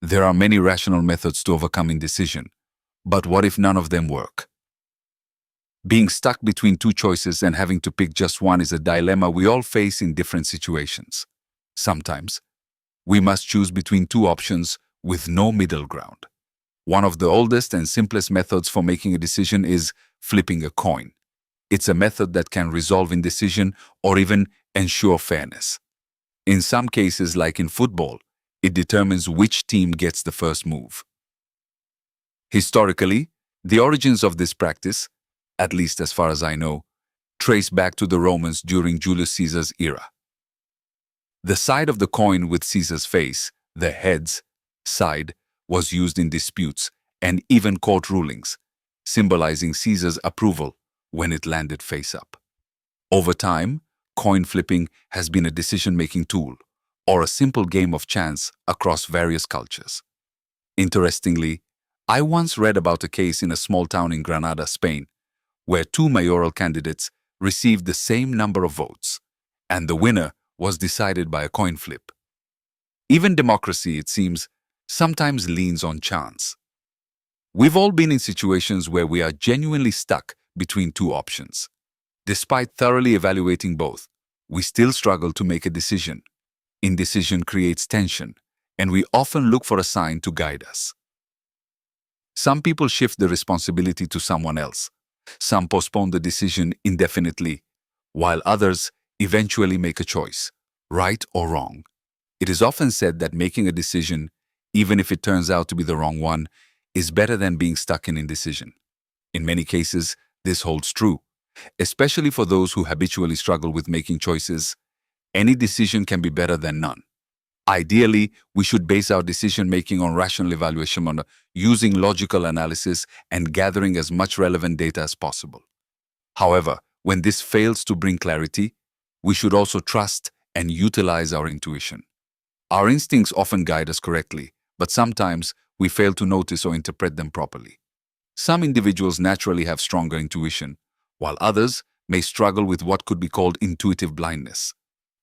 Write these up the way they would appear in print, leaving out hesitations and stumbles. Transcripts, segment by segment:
There are many rational methods to overcome indecision, but what if none of them work? Being stuck between two choices and having to pick just one is a dilemma we all face in different situations. Sometimes, we must choose between two options with no middle ground. One of the oldest and simplest methods for making a decision is flipping a coin. It's a method that can resolve indecision or even ensure fairness. In some cases, like in football, it determines which team gets the first move. Historically, the origins of this practice, at least as far as I know, trace back to the Romans during Julius Caesar's era. The side of the coin with Caesar's face, the heads side, was used in disputes and even court rulings, symbolizing Caesar's approval when it landed face up. Over time, coin flipping has been a decision-making tool, or a simple game of chance across various cultures. Interestingly, I once read about a case in a small town in Granada, Spain, where two mayoral candidates received the same number of votes, and the winner was decided by a coin flip. Even democracy, it seems, sometimes leans on chance. We've all been in situations where we are genuinely stuck between two options. Despite thoroughly evaluating both, we still struggle to make a decision. Indecision creates tension, and we often look for a sign to guide us. Some people shift the responsibility to someone else. Some postpone the decision indefinitely, while others eventually make a choice, right or wrong. It is often said that making a decision, even if it turns out to be the wrong one, is better than being stuck in indecision. In many cases, this holds true, especially for those who habitually struggle with making choices. Any decision can be better than none. Ideally, we should base our decision-making on rational evaluation, on using logical analysis and gathering as much relevant data as possible. However, when this fails to bring clarity, we should also trust and utilize our intuition. Our instincts often guide us correctly, but sometimes we fail to notice or interpret them properly. Some individuals naturally have stronger intuition, while others may struggle with what could be called intuitive blindness.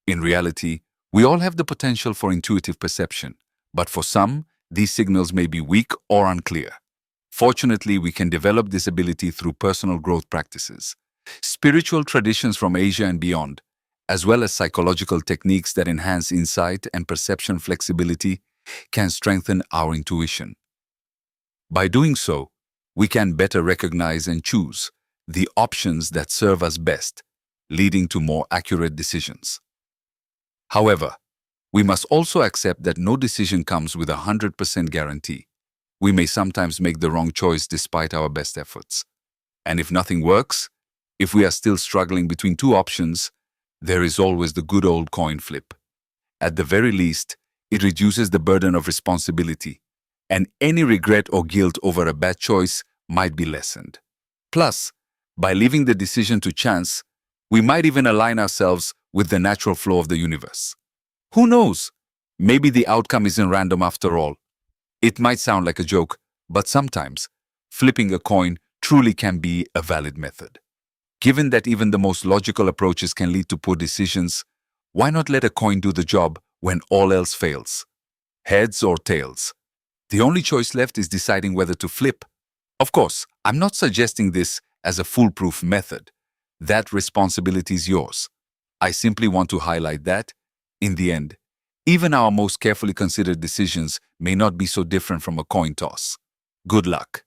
In reality, we all have the potential for intuitive perception, but for some, these signals may be weak or unclear. Fortunately, we can develop this ability through personal growth practices, spiritual traditions from Asia and beyond, as well as psychological techniques that enhance insight and perception flexibility, can strengthen our intuition. By doing so, we can better recognize and choose the options that serve us best, leading to more accurate decisions. However, we must also accept that no decision comes with a 100% guarantee. We may sometimes make the wrong choice despite our best efforts. And if nothing works, if we are still struggling between two options, there is always the good old coin flip. At the very least, it reduces the burden of responsibility, and any regret or guilt over a bad choice might be lessened. Plus, by leaving the decision to chance, we might even align ourselves with the natural flow of the universe. Who knows? Maybe the outcome isn't random after all. It might sound like a joke, but sometimes flipping a coin truly can be a valid method. Given that even the most logical approaches can lead to poor decisions, why not let a coin do the job when all else fails? Heads or tails? The only choice left is deciding whether to flip. Of course, I'm not suggesting this as a foolproof method. That responsibility is yours. I simply want to highlight that, in the end, even our most carefully considered decisions may not be so different from a coin toss. Good luck.